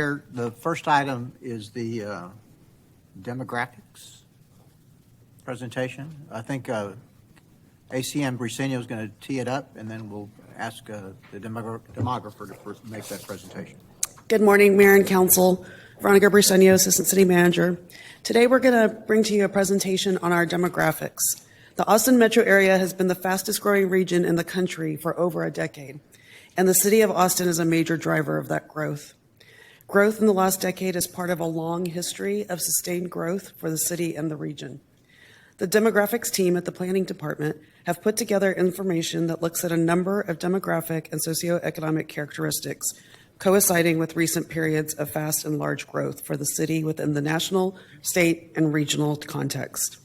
The first item is the demographics presentation. I think ACM Briceño is going to tee it up, and then we'll ask the demographer to make that presentation. Good morning, Mayor and Council. Veronica Briceño, Assistant City Manager. Today we're going to bring to you a presentation on our demographics. The Austin metro area has been the fastest growing region in the country for over a decade, and the City of Austin is a major driver of that growth. Growth in the last decade is part of a long history of sustained growth for the city and the region. The demographics team at the Planning Department have put together information that looks at a number of demographic and socioeconomic characteristics coinciding with recent periods of fast and large growth for the city within the national, state, and regional context.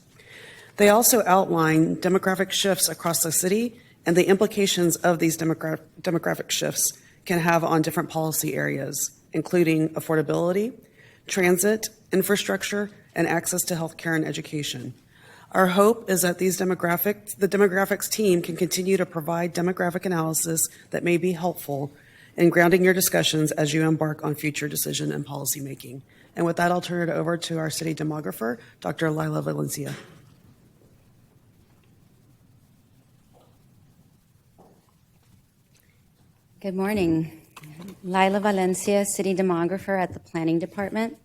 They also outline demographic shifts across the city and the implications of these demographic shifts can have on different policy areas, including affordability, transit, infrastructure, and access to healthcare and education. Our hope is that the demographics team can continue to provide demographic analysis that may be helpful in grounding your discussions as you embark on future decision and policy making. And with that, I'll turn it over to our city demographer, Dr. Lila Valencia. Good morning. Lila Valencia, City Demographer at the Planning Department.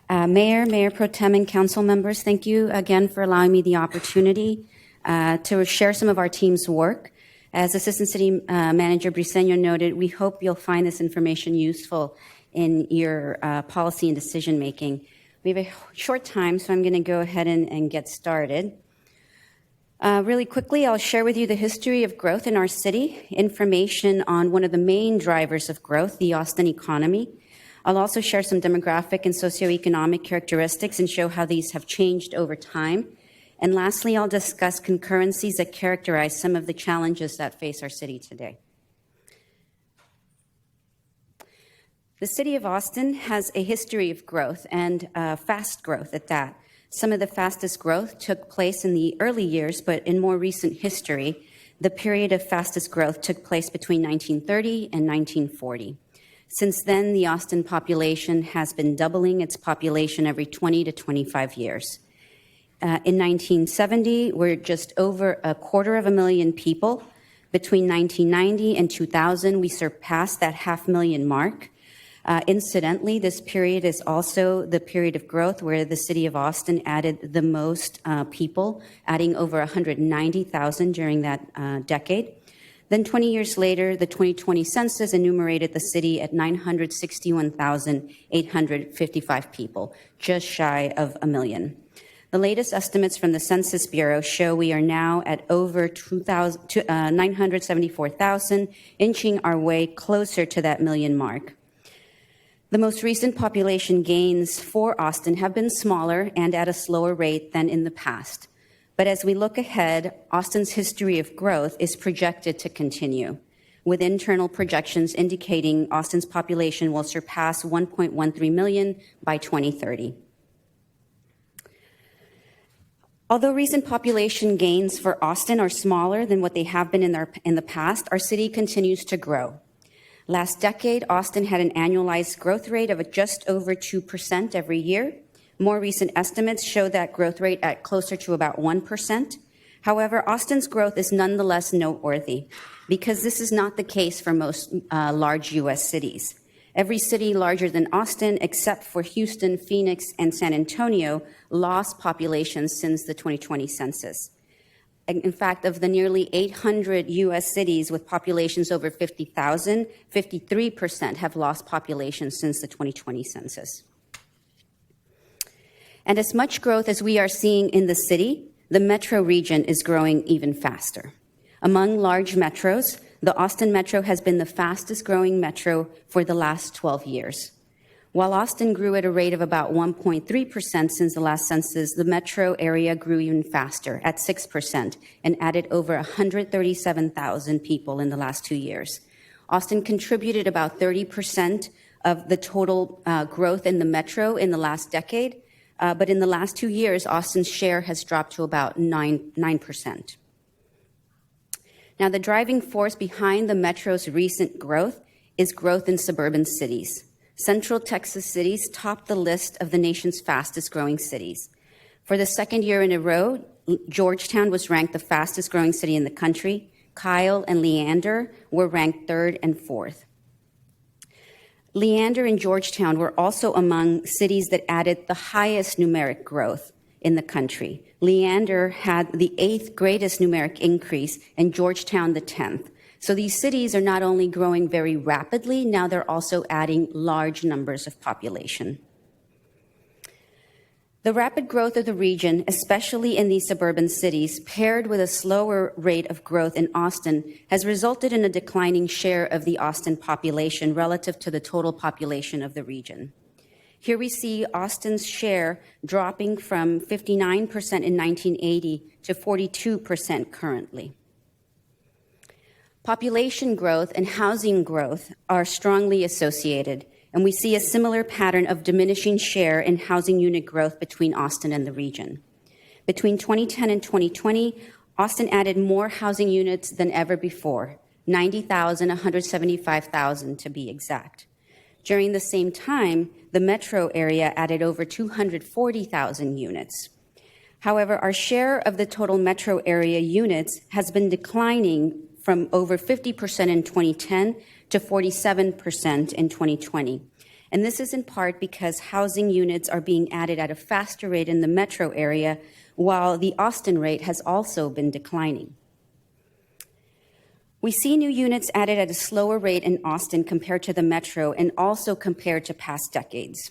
Mayor Pro Tem, and council members, thank you again for allowing me the opportunity to share some of our team's work. As Assistant City Manager Briceño noted, we hope you'll find this information useful in your policy and decision making. We have a short time, so I'm going to go ahead and get started. Really quickly, I'll share with you the history of growth in our city, information on one of the main drivers of growth, the Austin economy. I'll also share some demographic and socioeconomic characteristics and show how these have changed over time. And lastly, I'll discuss concurrencies that characterize some of the challenges that face our city today. The city of Austin has a history of growth and fast growth at that. Some of the fastest growth took place in the early years, but in more recent history, the period of fastest growth took place between 1930 and 1940. Since then, the Austin population has been doubling its population every 20 to 25 years. In 1970, we're just over 250,000 people. Between 1990 and 2000, we surpassed that 500,000 mark. Incidentally, this period is also the period of growth where the city of Austin added the most people, adding over 190,000 during that decade. Then 20 years later, the 2020 census enumerated the city at 961,855 people, just shy of 1 million. The latest estimates from the Census Bureau show we are now at over 974,000, inching our way closer to that million mark. The most recent population gains for Austin have been smaller and at a slower rate than in the past. But as we look ahead, Austin's history of growth is projected to continue, with internal projections indicating Austin's population will surpass 1.13 million by 2030. Although recent population gains for Austin are smaller than what they have been in the past, our city continues to grow. Last decade, Austin had an annualized growth rate of just over 2% every year. More recent estimates show that growth rate at closer to about 1%. However, Austin's growth is nonetheless noteworthy because this is not the case for most large U.S. cities. Every city larger than Austin, except for Houston, Phoenix, and San Antonio, lost population since the 2020 census. In fact, of the nearly 800 U.S. cities with populations over 50,000, 53% have lost population since the 2020 census. And as much growth as we are seeing in the city, the metro region is growing even faster. Among large metros, the Austin metro has been the fastest growing metro for the last 12 years. While Austin grew at a rate of about 1.3% since the last census, the metro area grew even faster at 6% and added over 137,000 people in the last 2 years. Austin contributed about 30% of the total growth in the metro in the last decade, but in the last 2 years, Austin's share has dropped to about 9%. Now, the driving force behind the metro's recent growth is growth in suburban cities. Central Texas cities topped the list of the nation's fastest growing cities. For the second year in a row, Georgetown was ranked the fastest growing city in the country. Kyle and Leander were ranked third and fourth. Leander and Georgetown were also among cities that added the highest numeric growth in the country. Leander had the 8th greatest numeric increase and Georgetown the 10th. So these cities are not only growing very rapidly, now they're also adding large numbers of population. The rapid growth of the region, especially in these suburban cities, paired with a slower rate of growth in Austin, has resulted in a declining share of the Austin population relative to the total population of the region. Here we see Austin's share dropping from 59% in 1980 to 42% currently. Population growth and housing growth are strongly associated, and we see a similar pattern of diminishing share in housing unit growth between Austin and the region. Between 2010 and 2020, Austin added more housing units than ever before, 90,000, 175,000 to be exact. During the same time, the metro area added over 240,000 units. However, our share of the total metro area units has been declining from over 50% in 2010 to 47% in 2020. And this is in part because housing units are being added at a faster rate in the metro area, while the Austin rate has also been declining. We see new units added at a slower rate in Austin compared to the metro and also compared to past decades.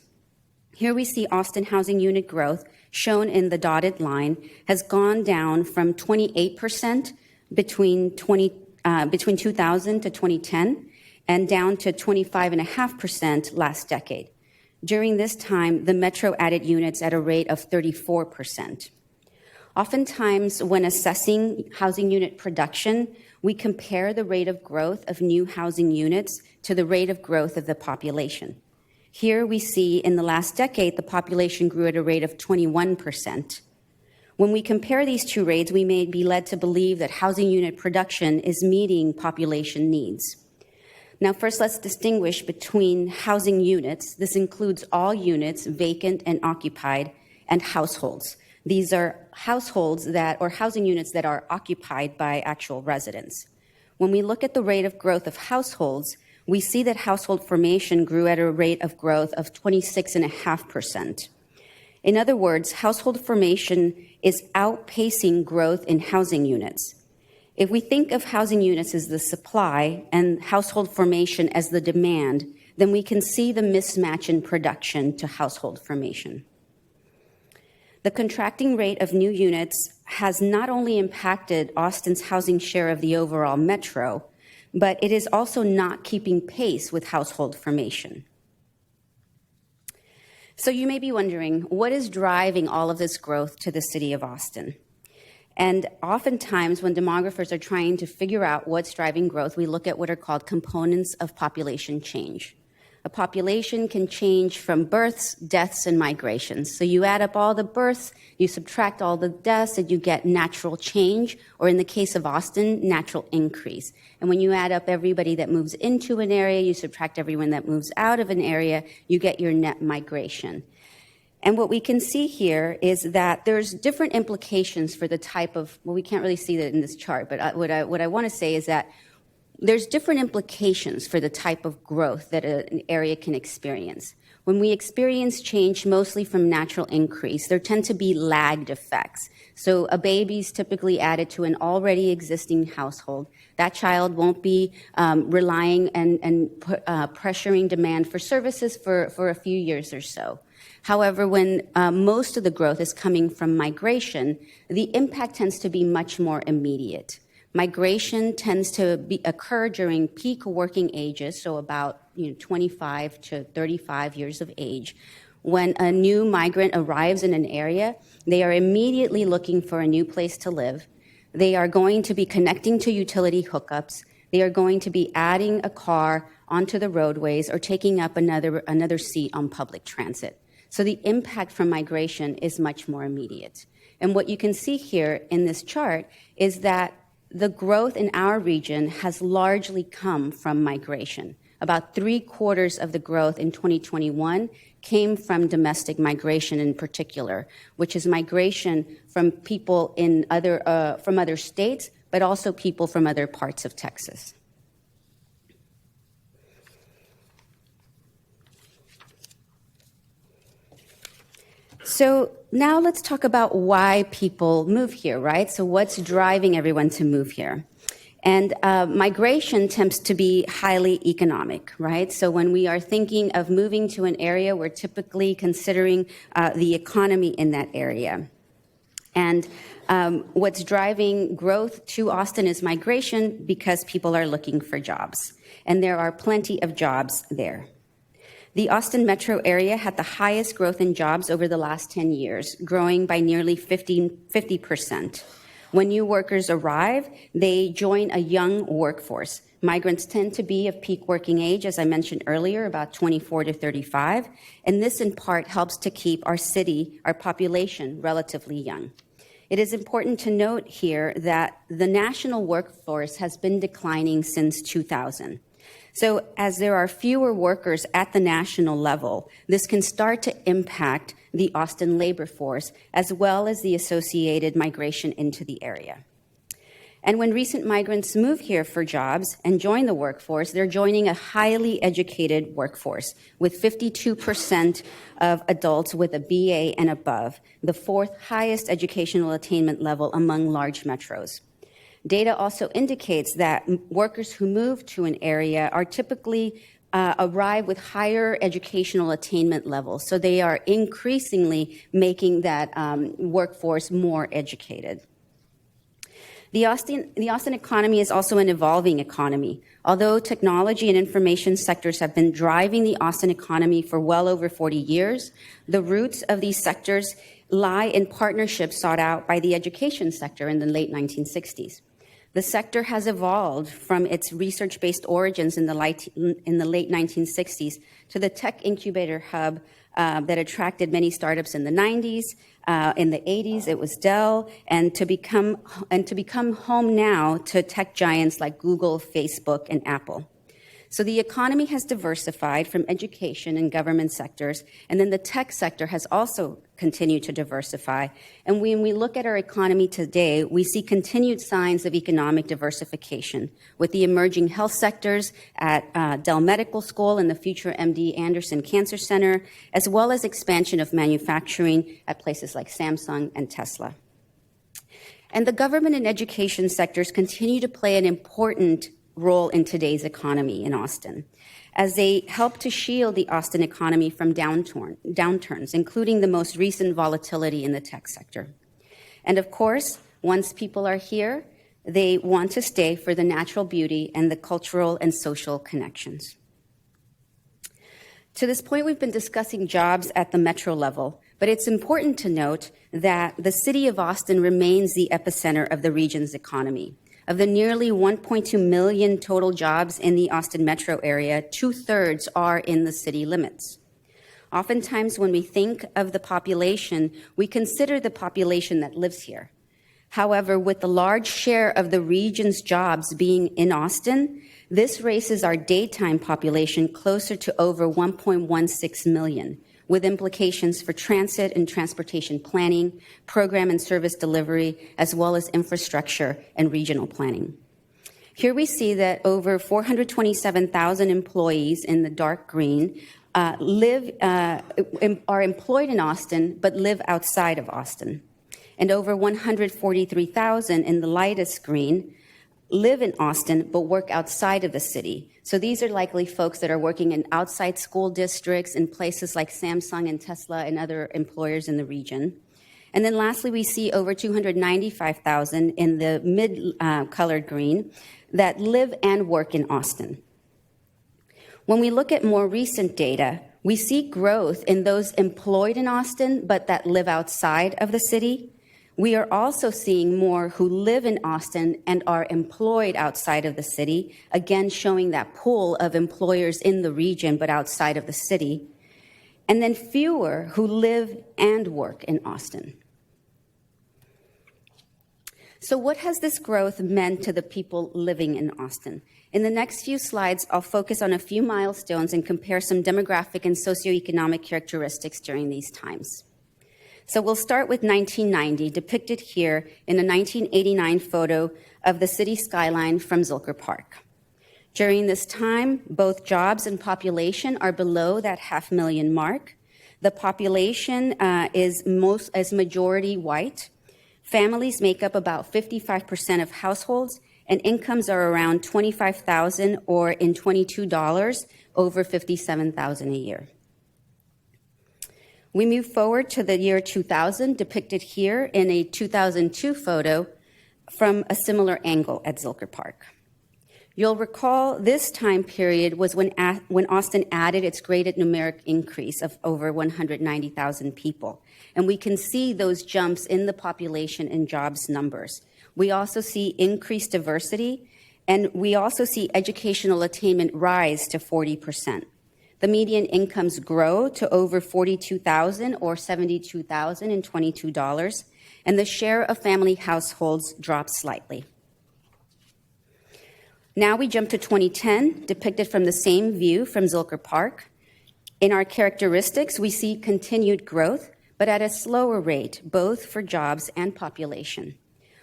Here we see Austin housing unit growth, shown in the dotted line, has gone down from 28% between 2000 to 2010 and down to 25.5% last decade. During this time, the metro added units at a rate of 34%. Oftentimes, when assessing housing unit production, we compare the rate of growth of new housing units to the rate of growth of the population. Here we see in the last decade, the population grew at a rate of 21%. When we compare these two rates, we may be led to believe that housing unit production is meeting population needs. Now, first, let's distinguish between housing units. This includes all units, vacant and occupied, and households. These are households or housing units that are occupied by actual residents. When we look at the rate of growth of households, we see that household formation grew at a rate of growth of 26.5%. In other words, household formation is outpacing growth in housing units. If we think of housing units as the supply and household formation as the demand, then we can see the mismatch in production to household formation. The contracting rate of new units has not only impacted Austin's housing share of the overall metro, but it is also not keeping pace with household formation. So you may be wondering, what is driving all of this growth to the city of Austin? And oftentimes, when demographers are trying to figure out what's driving growth, we look at what are called components of population change. A population can change from births, deaths, and migrations. So you add up all the births, you subtract all the deaths, and you get natural change, or in the case of Austin, natural increase. And when you add up everybody that moves into an area, you subtract everyone that moves out of an area, you get your net migration. And what we can see here is that there's different implications for the type of, well, we can't really see that in this chart, but what I want to say is that there's different implications for the type of growth that an area can experience. When we experience change mostly from natural increase, there tend to be lagged effects. So a baby's typically added to an already existing household. That child won't be relying and pressuring demand for services for a few years or so. However, when most of the growth is coming from migration, the impact tends to be much more immediate. Migration tends to occur during peak working ages, so about 25 to 35 years of age. When a new migrant arrives in an area, they are immediately looking for a new place to live. They are going to be connecting to utility hookups. They are going to be adding a car onto the roadways or taking up another seat on public transit. So the impact from migration is much more immediate. And what you can see here in this chart is that the growth in our region has largely come from migration. about 3/4 of the growth in 2021 came from domestic migration in particular, which is migration from people from other states, but also people from other parts of Texas. So now let's talk about why people move here, right? So what's driving everyone to move here? And migration tends to be highly economic, right? So when we are thinking of moving to an area, we're typically considering the economy in that area. And what's driving growth to Austin is migration because people are looking for jobs. And there are plenty of jobs there. The Austin metro area had the highest growth in jobs over the last 10 years, growing by nearly 50%. When new workers arrive, they join a young workforce. Migrants tend to be of peak working age, as I mentioned earlier, about 24 to 35, and this in part helps to keep our population relatively young. It is important to note here that the national workforce has been declining since 2000. So as there are fewer workers at the national level, this can start to impact the Austin labor force, as well as the associated migration into the area. And when recent migrants move here for jobs and join the workforce, they're joining a highly educated workforce, with 52% of adults with a BA and above, the fourth highest educational attainment level among large metros. Data also indicates that workers who move to an area are typically arrive with higher educational attainment levels, so they are increasingly making that workforce more educated. The Austin economy is also an evolving economy. Although technology and information sectors have been driving the Austin economy for well over 40 years, the roots of these sectors lie in partnerships sought out by the education sector in the late 1960s. The sector has evolved from its research-based origins in the late 1960s to the tech incubator hub that attracted many startups in the 90s. In the 80s, it was Dell, and to become home now to tech giants like Google, Facebook, and Apple. So the economy has diversified from education and government sectors, and then the tech sector has also continued to diversify. And when we look at our economy today, we see continued signs of economic diversification with the emerging health sectors at Dell Medical School and the future MD Anderson Cancer Center, as well as expansion of manufacturing at places like Samsung and Tesla. And the government and education sectors continue to play an important role in today's economy in Austin, as they help to shield the Austin economy from downturns, including the most recent volatility in the tech sector. And of course, once people are here, they want to stay for the natural beauty and the cultural and social connections. To this point, we've been discussing jobs at the metro level, but it's important to note that the city of Austin remains the epicenter of the region's economy. Of the nearly 1.2 million total jobs in the Austin metro area, 2/3 are in the city limits. Oftentimes, when we think of the population, we consider the population that lives here. However, with the large share of the region's jobs being in Austin, this raises our daytime population closer to over 1.16 million, with implications for transit and transportation planning, program and service delivery, as well as infrastructure and regional planning. Here we see that over 427,000 employees in the dark green are employed in Austin but live outside of Austin. And over 143,000 in the lightest green live in Austin but work outside of the city. So these are likely folks that are working in outside school districts in places like Samsung and Tesla and other employers in the region. And then lastly, we see over 295,000 in the mid-colored green that live and work in Austin. When we look at more recent data, we see growth in those employed in Austin but that live outside of the city. We are also seeing more who live in Austin and are employed outside of the city, again showing that pool of employers in the region but outside of the city, and then fewer who live and work in Austin. So what has this growth meant to the people living in Austin? In the next few slides, I'll focus on a few milestones and compare some demographic and socioeconomic characteristics during these times. So we'll start with 1990, depicted here in a 1989 photo of the city skyline from Zilker Park. During this time, both jobs and population are below that 500,000 mark. The population is majority white. Families make up about 55% of households, and incomes are around $25,000 or in $22 over $57,000 a year. We move forward to the year 2000, depicted here in a 2002 photo from a similar angle at Zilker Park. You'll recall this time period was when Austin added its greatest numeric increase of over 190,000 people. And we can see those jumps in the population and jobs numbers. We also see increased diversity, and we also see educational attainment rise to 40%. The median incomes grow to over $42,000 or $72,022, and the share of family households drops slightly. Now we jump to 2010, depicted from the same view from Zilker Park. In our characteristics, we see continued growth, but at a slower rate, both for jobs and population.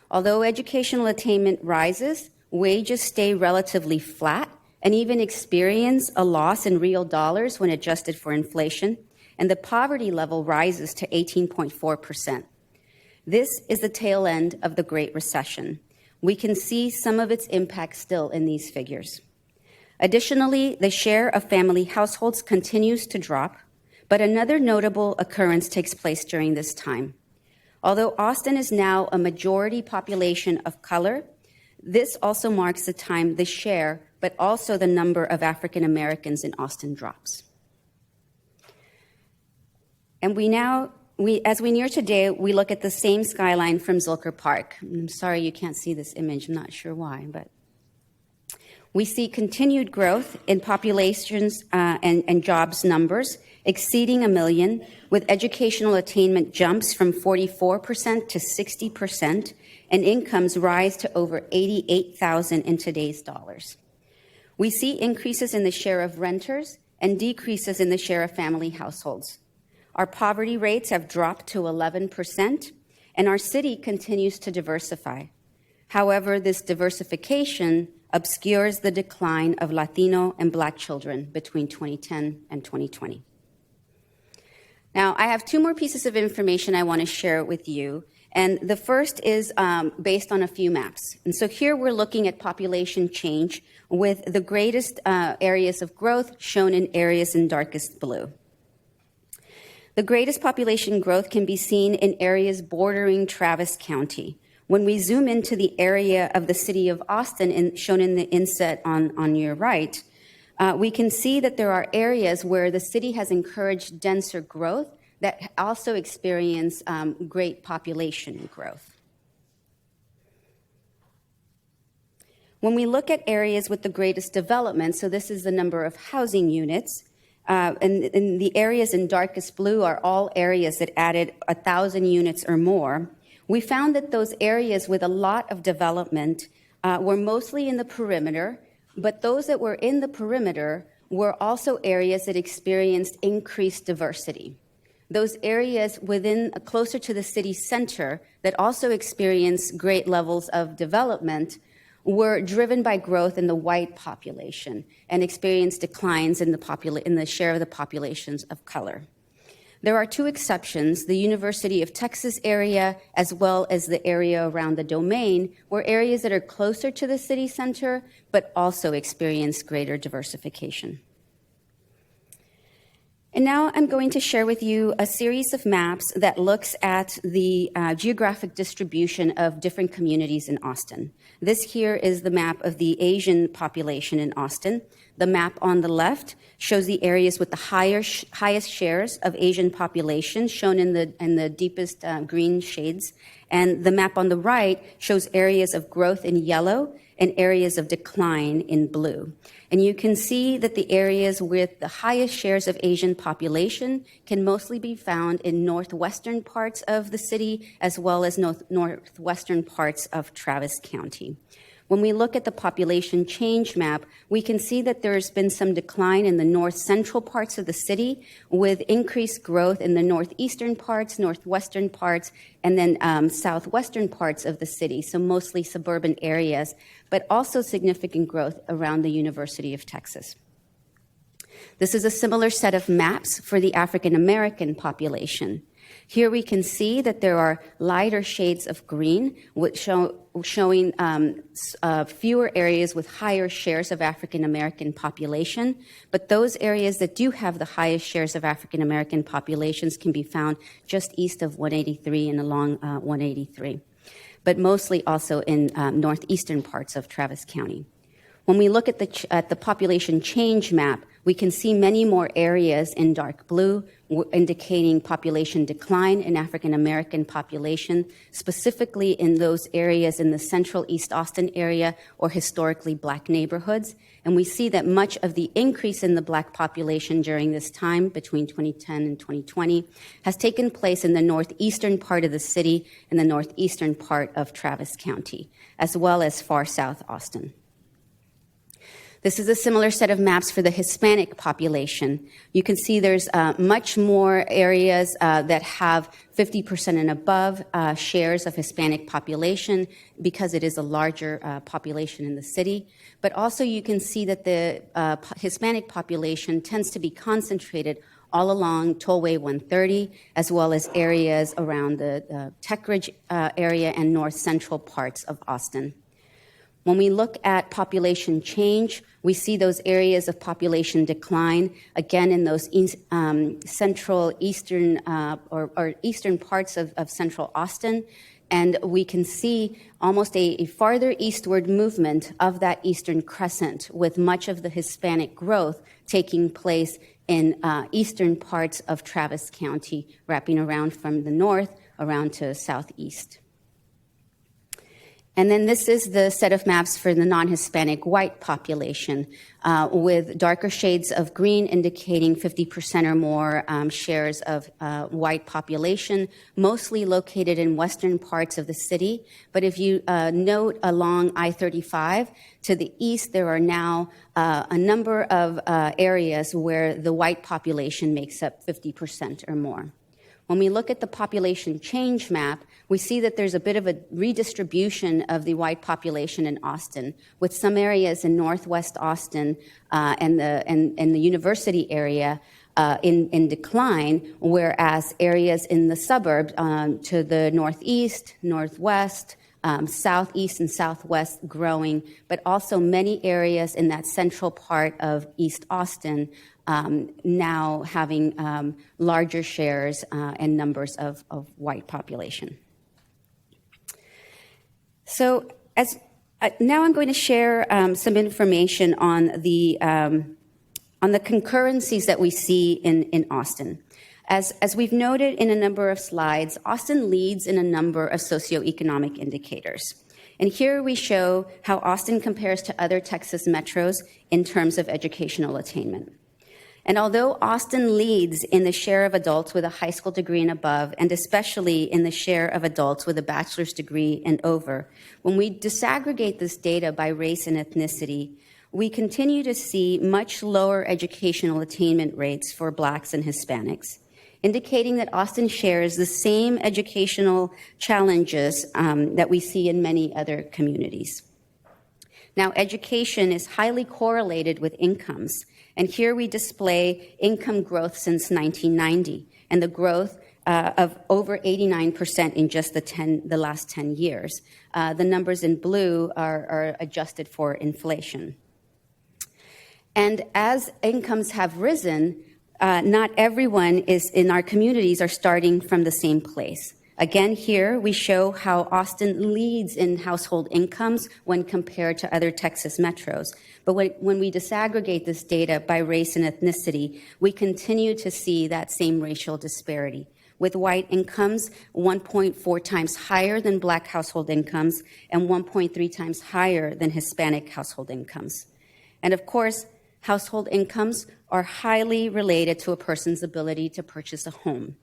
Although educational attainment rises, wages stay relatively flat and even experience a loss in real dollars when adjusted for inflation, and the poverty level rises to 18.4%. This is the tail end of the Great Recession. We can see some of its impact still in these figures. Additionally, the share of family households continues to drop, but another notable occurrence takes place during this time. Although Austin is now a majority population of color, this also marks the time the share, but also the number of African Americans in Austin drops. And as we near today, we look at the same skyline from Zilker Park. I'm sorry you can't see this image, I'm not sure why, but we see continued growth in populations and jobs numbers exceeding 1 million, with educational attainment jumps from 44% to 60%, and incomes rise to over $88,000 in today's dollars. We see increases in the share of renters and decreases in the share of family households. Our poverty rates have dropped to 11%, and our city continues to diversify. However, this diversification obscures the decline of Latino and Black children between 2010 and 2020. Now, I have 2 more pieces of information I want to share with you, and the first is based on a few maps. And so here we're looking at population change with the greatest areas of growth shown in areas in darkest blue. The greatest population growth can be seen in areas bordering Travis County. When we zoom into the area of the city of Austin, shown in the inset on your right, we can see that there are areas where the city has encouraged denser growth that also experience great population growth. When we look at areas with the greatest development, so this is the number of housing units, and the areas in darkest blue are all areas that added 1,000 units or more. We found that those areas with a lot of development were mostly in the perimeter, but those that were in the perimeter were also areas that experienced increased diversity. Those areas closer to the city center that also experienced great levels of development were driven by growth in the white population and experienced declines in the share of the populations of color. There are 2 exceptions, the University of Texas area as well as the area around the Domain, were areas that are closer to the city center but also experience greater diversification. And now I'm going to share with you a series of maps that looks at the geographic distribution of different communities in Austin. This here is the map of the Asian population in Austin. The map on the left shows the areas with the highest shares of Asian population, shown in the deepest green shades. And the map on the right shows areas of growth in yellow and areas of decline in blue. And you can see that the areas with the highest shares of Asian population can mostly be found in northwestern parts of the city, as well as northwestern parts of Travis County. When we look at the population change map, we can see that there's been some decline in the north central parts of the city, with increased growth in the northeastern parts, northwestern parts, and then southwestern parts of the city, so mostly suburban areas, but also significant growth around the University of Texas. This is a similar set of maps for the African American population. Here we can see that there are lighter shades of green, showing fewer areas with higher shares of African American population. But those areas that do have the highest shares of African American populations can be found just east of 183 and along 183, but mostly also in northeastern parts of Travis County. When we look at the population change map, we can see many more areas in dark blue, indicating population decline in African American population, specifically in those areas in the central East Austin area or historically Black neighborhoods. And we see that much of the increase in the Black population during this time, between 2010 and 2020, has taken place in the northeastern part of the city and the northeastern part of Travis County, as well as far south Austin. This is a similar set of maps for the Hispanic population. You can see there's much more areas that have 50% and above shares of Hispanic population, because it is a larger population in the city. But also you can see that the Hispanic population tends to be concentrated all along Tollway 130, as well as areas around the Tech Ridge area and north central parts of Austin. When we look at population change, we see those areas of population decline, again, in those central eastern or eastern parts of central Austin. And we can see almost a farther eastward movement of that eastern crescent, with much of the Hispanic growth taking place in eastern parts of Travis County, wrapping around from the north around to southeast. And then this is the set of maps for the non-Hispanic white population, with darker shades of green indicating 50% or more shares of white population, mostly located in western parts of the city. But if you note along I-35 to the east, there are now a number of areas where the white population makes up 50% or more. When we look at the population change map, we see that there's a bit of a redistribution of the white population in Austin, with some areas in northwest Austin and the university area in decline, whereas areas in the suburbs to the northeast, northwest, southeast and southwest growing, but also many areas in that central part of East Austin now having larger shares and numbers of white population. So now I'm going to share some information on the concurrencies that we see in Austin. As we've noted in a number of slides, Austin leads in a number of socioeconomic indicators. And here we show how Austin compares to other Texas metros in terms of educational attainment. And although Austin leads in the share of adults with a high school degree and above, and especially in the share of adults with a bachelor's degree and over, when we disaggregate this data by race and ethnicity, we continue to see much lower educational attainment rates for Blacks and Hispanics, indicating that Austin shares the same educational challenges that we see in many other communities. Now, education is highly correlated with incomes. And here we display income growth since 1990, and the growth of over 89% in just the last 10 years. The numbers in blue are adjusted for inflation. And as incomes have risen, not everyone in our communities are starting from the same place. Again, here we show how Austin leads in household incomes when compared to other Texas metros. But when we disaggregate this data by race and ethnicity, we continue to see that same racial disparity, with white incomes 1.4 times higher than Black household incomes and 1.3 times higher than Hispanic household incomes. And of course, household incomes are highly related to a person's ability to purchase a home.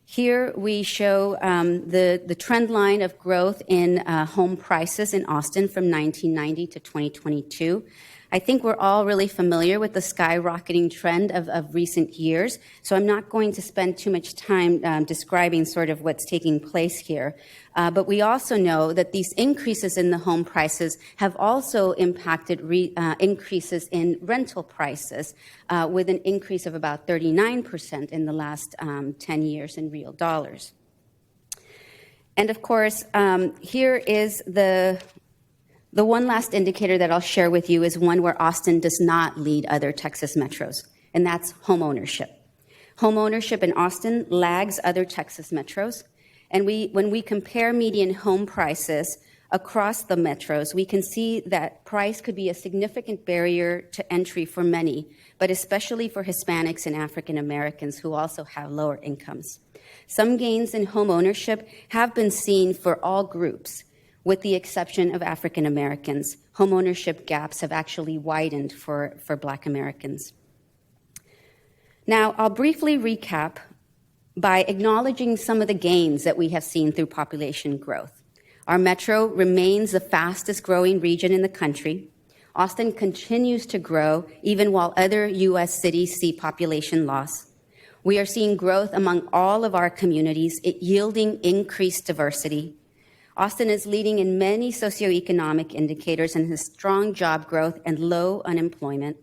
Here we show the trend line of growth in home prices in Austin from 1990 to 2022. I think we're all really familiar with the skyrocketing trend of recent years, so I'm not going to spend too much time describing sort of what's taking place here. But we also know that these increases in the home prices have also impacted increases in rental prices, with an increase of about 39% in the last 10 years in real dollars. And of course, here is the one last indicator that I'll share with you is one where Austin does not lead other Texas metros, and that's home ownership. Home ownership in Austin lags other Texas metros, and when we compare median home prices across the metros, we can see that price could be a significant barrier to entry for many, but especially for Hispanics and African Americans who also have lower incomes. Some gains in home ownership have been seen for all groups, with the exception of African Americans. Home ownership gaps have actually widened for Black Americans. Now, I'll briefly recap by acknowledging some of the gains that we have seen through population growth. Our metro remains the fastest growing region in the country. Austin continues to grow even while other U.S. cities see population loss. We are seeing growth among all of our communities, yielding increased diversity. Austin is leading in many socioeconomic indicators and has strong job growth and low unemployment.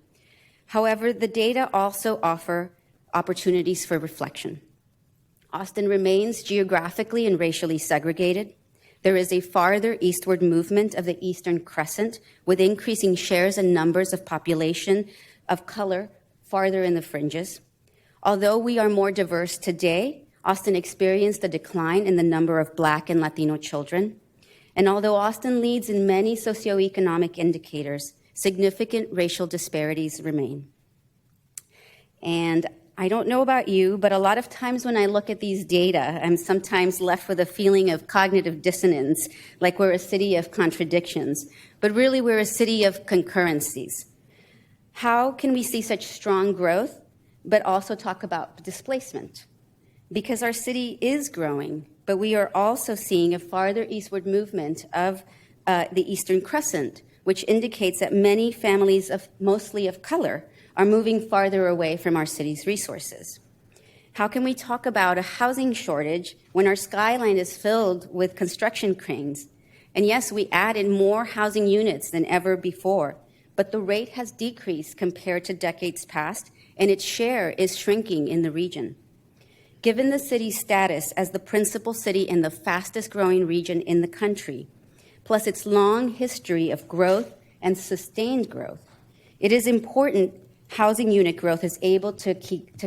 However, the data also offer opportunities for reflection. Austin remains geographically and racially segregated. There is a farther eastward movement of the Eastern Crescent, with increasing shares and numbers of population of color farther in the fringes. Although we are more diverse today, Austin experienced a decline in the number of Black and Latino children. And although Austin leads in many socioeconomic indicators, significant racial disparities remain. And I don't know about you, but a lot of times when I look at these data, I'm sometimes left with a feeling of cognitive dissonance, like we're a city of contradictions, but really we're a city of concurrencies. How can we see such strong growth, but also talk about displacement? Because our city is growing, but we are also seeing a farther eastward movement of the Eastern Crescent, which indicates that many families, mostly of color, are moving farther away from our city's resources. How can we talk about a housing shortage when our skyline is filled with construction cranes? And yes, we added more housing units than ever before, but the rate has decreased compared to decades past, and its share is shrinking in the region. Given the city's status as the principal city in the fastest growing region in the country, plus its long history of growth and sustained growth, it is important housing unit growth is able to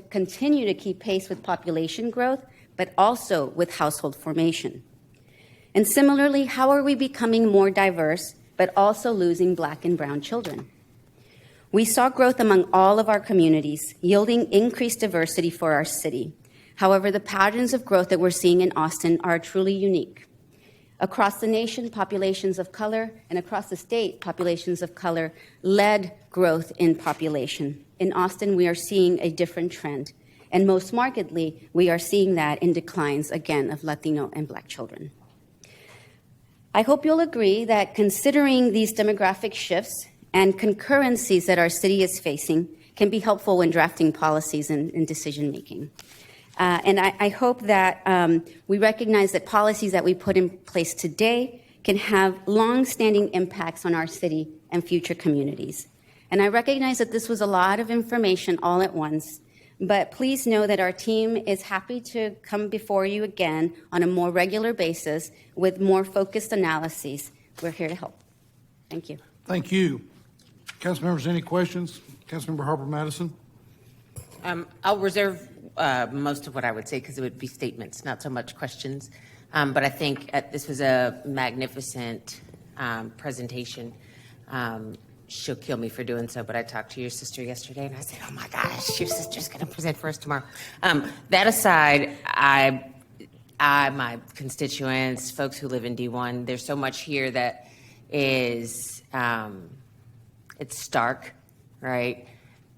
continue to keep pace with population growth, but also with household formation. And similarly, how are we becoming more diverse, but also losing Black and brown children? We saw growth among all of our communities, yielding increased diversity for our city. However, the patterns of growth that we're seeing in Austin are truly unique. Across the nation, populations of color, and across the state, populations of color led growth in population. In Austin, we are seeing a different trend, and most markedly, we are seeing that in declines, again, of Latino and Black children. I hope you'll agree that considering these demographic shifts and concurrencies that our city is facing can be helpful when drafting policies and decision-making. And I hope that we recognize that policies that we put in place today can have long-standing impacts on our city and future communities. And I recognize that this was a lot of information all at once, but please know that our team is happy to come before you again on a more regular basis with more focused analyses. We're here to help. Thank you. Thank you. Council members, any questions? Councilmember Harper Madison. I'll reserve most of what I would say because it would be statements, not so much questions. But I think this was a magnificent presentation. she'll kill me for doing so, but I talked to your sister yesterday, and I said, oh my gosh, your sister's going to present for us tomorrow. That aside, my constituents, folks who live in D1, there's so much here that is, it's stark, right?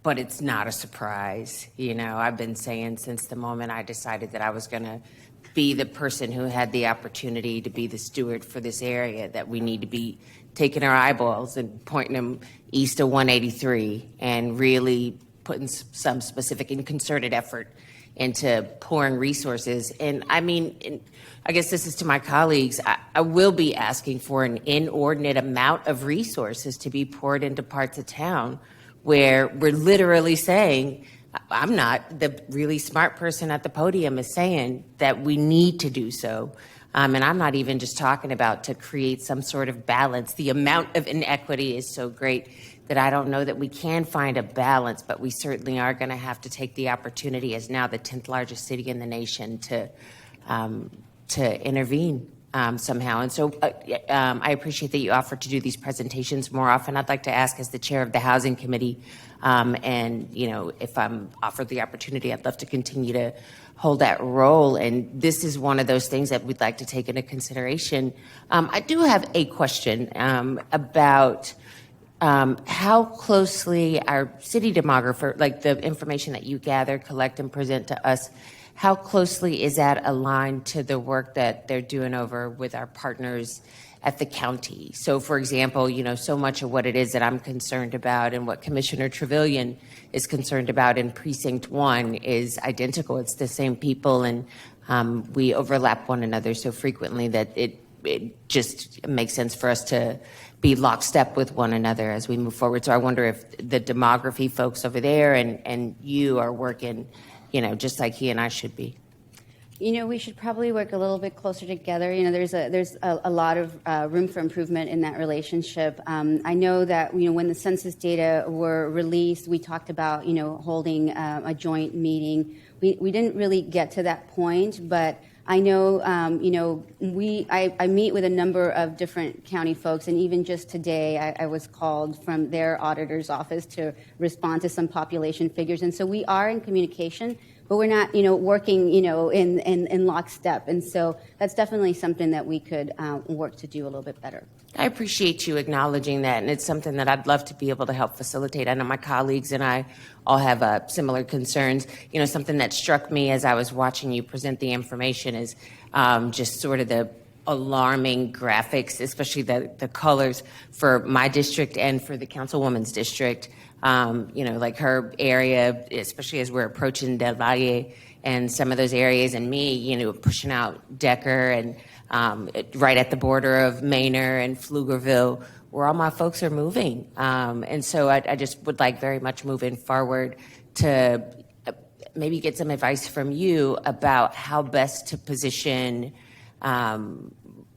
But it's not a surprise. You know, I've been saying since the moment I decided that I was going to be the person who had the opportunity to be the steward for this area that we need to be taking our eyeballs and pointing them east of 183 and really putting some specific and concerted effort into pouring resources. And I mean, I guess this is to my colleagues, I will be asking for an inordinate amount of resources to be poured into parts of town where we're literally saying, I'm not, the really smart person at the podium is saying that we need to do so. And I'm not even just talking about to create some sort of balance. The amount of inequity is so great that I don't know that we can find a balance, but we certainly are going to have to take the opportunity as now the 10th largest city in the nation to intervene somehow. And so I appreciate that you offered to do these presentations more often. I'd like to ask, as the chair of the Housing Committee, and you know, if I'm offered the opportunity, I'd love to continue to hold that role. And this is one of those things that we'd like to take into consideration. I do have a question about how closely our city demographer, like the information that you gather, collect, and present to us, how closely is that aligned to the work that they're doing over with our partners at the county? So, for example, you know, so much of what it is that I'm concerned about and what Commissioner Trevelyan is concerned about in Precinct 1 is identical. It's the same people, and we overlap one another so frequently that it just makes sense for us to be lockstep with one another as we move forward. So I wonder if the demography folks over there and you are working, you know, just like he and I should be. You know, we should probably work a little bit closer together. You know, there's a lot of room for improvement in that relationship. I know that, you know, when the census data were released, we talked about, you know, holding a joint meeting. We didn't really get to that point, but I know, you know, I meet with a number of different county folks, and even just today I was called from their auditor's office to respond to some population figures. And so we are in communication, but we're not, you know, working, you know, in lockstep. And so that's definitely something that we could work to do a little bit better. I appreciate you acknowledging that, and it's something that I'd love to be able to help facilitate. I know my colleagues and I all have similar concerns. You know, something that struck me as I was watching you present the information is just sort of the alarming graphics, especially the colors for my district and for the councilwoman's district. You know, like her area, especially as we're approaching Del Valle and some of those areas, and me, you know, pushing out Decker and right at the border of Manor and Pflugerville, where all my folks are moving. And so I just would like very much moving forward to maybe get some advice from you about how best to position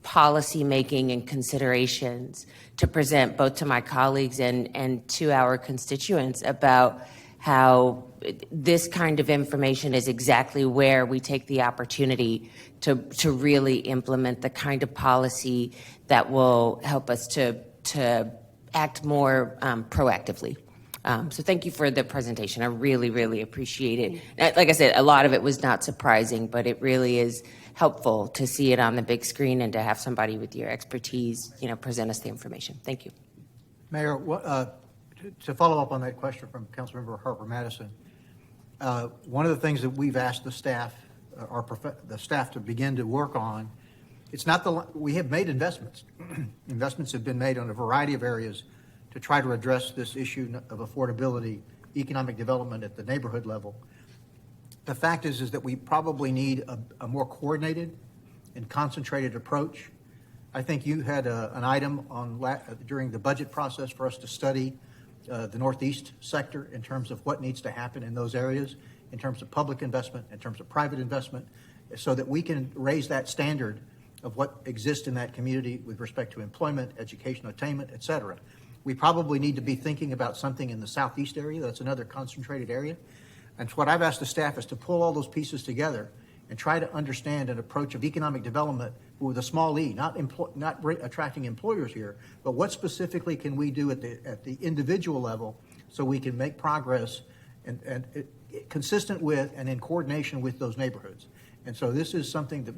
policy making and considerations to present both to my colleagues and to our constituents about how this kind of information is exactly where we take the opportunity to really implement the kind of policy that will help us to act more proactively. So thank you for the presentation. I really, really appreciate it. Like I said, a lot of it was not surprising, but it really is helpful to see it on the big screen and to have somebody with your expertise, you know, present us the information. Thank you. Mayor, to follow up on that question from Councilmember Harper Madison, one of the things that we've asked the staff, the staff to begin to work on, it's not we have made investments. Investments have been made on a variety of areas to try to address this issue of affordability, economic development at the neighborhood level. The fact is that we probably need a more coordinated and concentrated approach. I think you had an item on during the budget process for us to study the Northeast sector in terms of what needs to happen in those areas, in terms of public investment, in terms of private investment, so that we can raise that standard of what exists in that community with respect to employment, educational attainment, et cetera. We probably need to be thinking about something in the Southeast area. That's another concentrated area. And what I've asked the staff is to pull all those pieces together and try to understand an approach of economic development with a small e, not attracting employers here, but what specifically can we do at the individual level so we can make progress and consistent with and in coordination with those neighborhoods. And so this is something that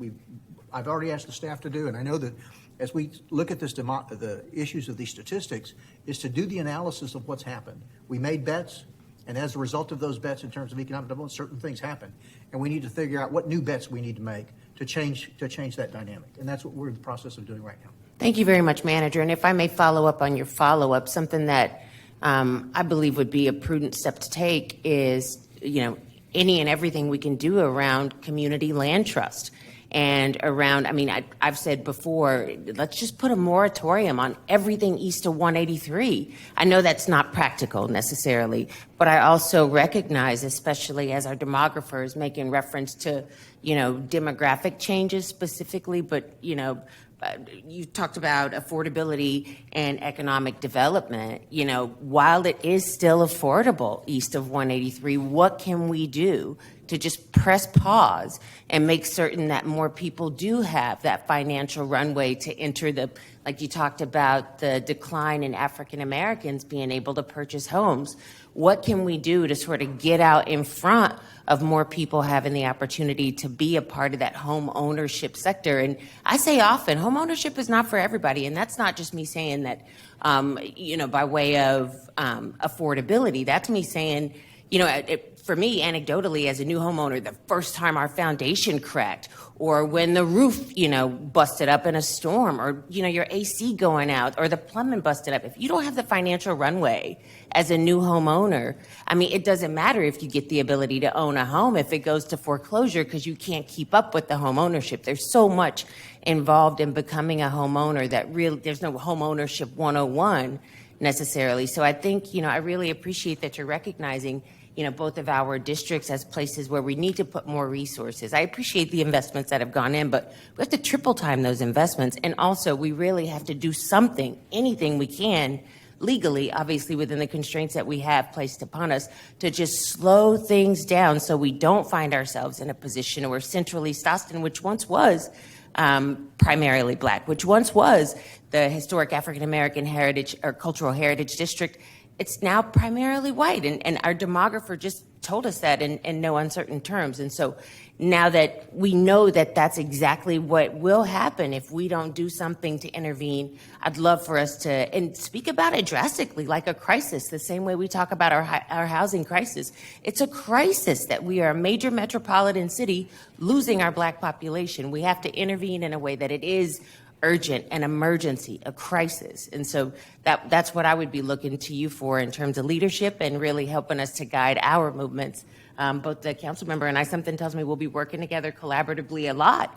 I've already asked the staff to do, and I know that as we look at the issues of these statistics, is to do the analysis of what's happened. We made bets, and as a result of those bets in terms of economic development, certain things happen. And we need to figure out what new bets we need to make to change that dynamic. And that's what we're in the process of doing right now. Thank you very much, Manager. And if I may follow up on your follow-up, something that I believe would be a prudent step to take is, any and everything we can do around community land trust. And around, I've said before, let's just put a moratorium on everything east of 183. I know that's not practical necessarily, but I also recognize, especially as our demographer is making reference to, demographic changes specifically, but, you talked about affordability and economic development. While it is still affordable east of 183, what can we do to just press pause and make certain that more people do have that financial runway to enter like you talked about, the decline in African Americans being able to purchase homes? What can we do to sort of get out in front of more people having the opportunity to be a part of that home ownership sector? And I say often, home ownership is not for everybody. And that's not just me saying that, by way of affordability. That's me saying, for me, anecdotally, as a new homeowner, the first time our foundation cracked, or when the roof, busted up in a storm, or, your AC going out, or the plumbing busted up. If you don't have the financial runway as a new homeowner, it doesn't matter if you get the ability to own a home if it goes to foreclosure because you can't keep up with the home ownership. There's so much involved in becoming a homeowner that there's no home ownership 101 necessarily. So I think, I really appreciate that you're recognizing both of our districts as places where we need to put more resources. I appreciate the investments that have gone in, but we have to triple time those investments. And also, we really have to do something, anything we can, legally, obviously within the constraints that we have placed upon us, to just slow things down so we don't find ourselves in a position where Central East Austin, which once was primarily Black, which once was the historic African American heritage or cultural heritage district, it's now primarily white, and our demographer just told us that in no uncertain terms. And so now that we know that that's exactly what will happen if we don't do something to intervene, I'd love for us to and speak about it drastically, like a crisis, the same way we talk about our housing crisis. It's a crisis that we are a major metropolitan city losing our Black population. We have to intervene in a way that it is urgent, an emergency, a crisis. And so that's what I would be looking to you for in terms of leadership and really helping us to guide our movements. Both the council member and I, something tells me we'll be working together collaboratively a lot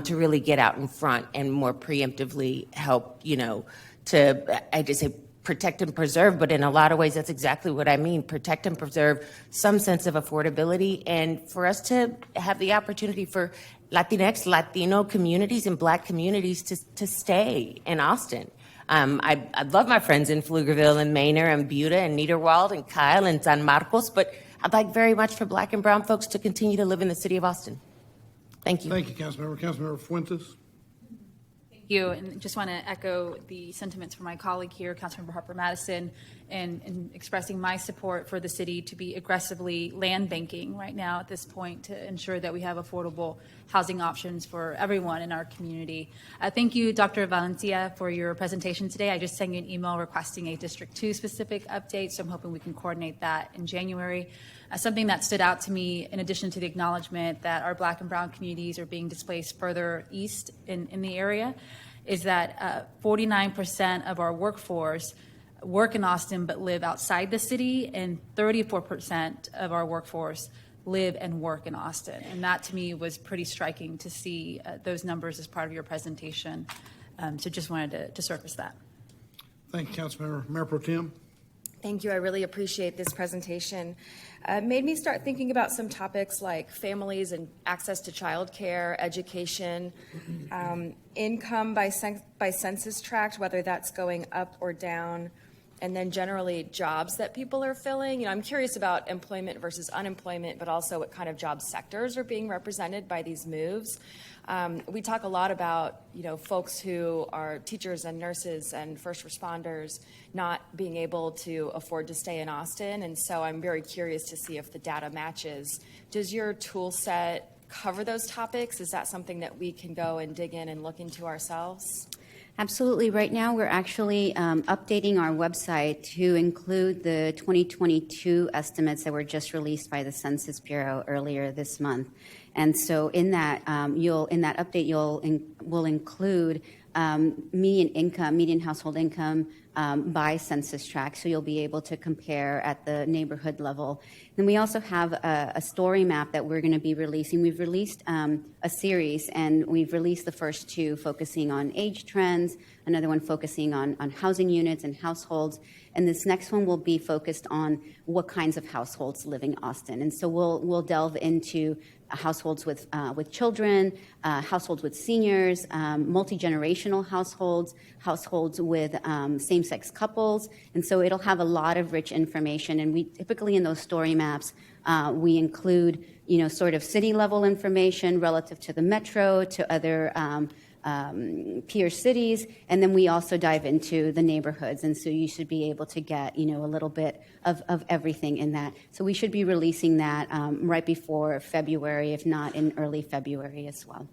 to really get out in front and more preemptively help, I just say protect and preserve, but in a lot of ways, that's exactly what I mean. Protect and preserve some sense of affordability, and for us to have the opportunity for Latinx, Latino communities and Black communities to stay in Austin. I love my friends in Pflugerville and Manor and Buda and Niederwald and Kyle and San Marcos, but I'd like very much for Black and brown folks to continue to live in the city of Austin. Thank you. Thank you, Councilmember. Councilmember Fuentes. Thank you, and just want to echo the sentiments from my colleague here, Councilmember Harper Madison, and expressing my support for the city to be aggressively land banking right now at this point to ensure that we have affordable housing options for everyone in our community. Thank you, Dr. Valencia, for your presentation today. I just sent you an email requesting a District 2 specific update, so I'm hoping we can coordinate that in January. Something that stood out to me, in addition to the acknowledgement that our Black and brown communities are being displaced further east in the area, is that 49% of our workforce work in Austin but live outside the city, and 34% of our workforce live and work in Austin. And that, to me, was pretty striking to see those numbers as part of your presentation. So just wanted to surface that. Thank you, Councilmember. Mayor Pro Tem. Thank you. I really appreciate this presentation. It made me start thinking about some topics like families and access to childcare, education, income by census tract, whether that's going up or down, and then generally jobs that people are filling. You know, I'm curious about employment versus unemployment, but also what kind of job sectors are being represented by these moves. We talk a lot about, you know, folks who are teachers and nurses and first responders not being able to afford to stay in Austin, and so I'm very curious to see if the data matches. Does your tool set cover those topics? Is that something that we can go and dig in and look into ourselves? Absolutely. Right now, we're actually updating our website to include the 2022 estimates that were just released by the Census Bureau earlier this month. And so in that, in that update, we'll include median household income by census tract, so you'll be able to compare at the neighborhood level. Then we also have a story map that we're going to be releasing. We've released a series, and we've released the first two focusing on age trends, another one focusing on housing units and households, and this next one will be focused on what kinds of households live in Austin. And so we'll delve into households with children, households with seniors, multi-generational households with same-sex couples. And so it'll have a lot of rich information. And we typically in those story maps, we include, you know, sort of city-level information relative to the metro, to other peer cities, and then we also dive into the neighborhoods, and so you should be able to get, you know, a little bit of everything in that. So we should be releasing that right before February, if not in early February as well.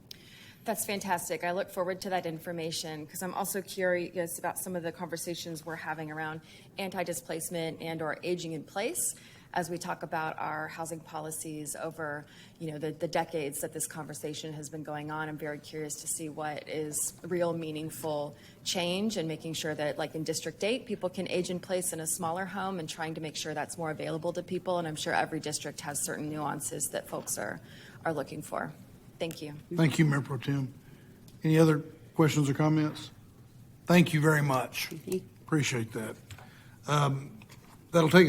That's fantastic. I look forward to that information because I'm also curious about some of the conversations we're having around anti-displacement and or aging in place as we talk about our housing policies over, you know, the decades that this conversation has been going on. I'm very curious to see what is real meaningful change and making sure that, like in District 8, people can age in place in a smaller home and trying to make sure that's more available to people. And I'm sure every district has certain nuances that folks are looking for. Thank you. Thank you, Mayor Pro Tem. Any other questions or comments? Thank you very much. Appreciate that. That'll take us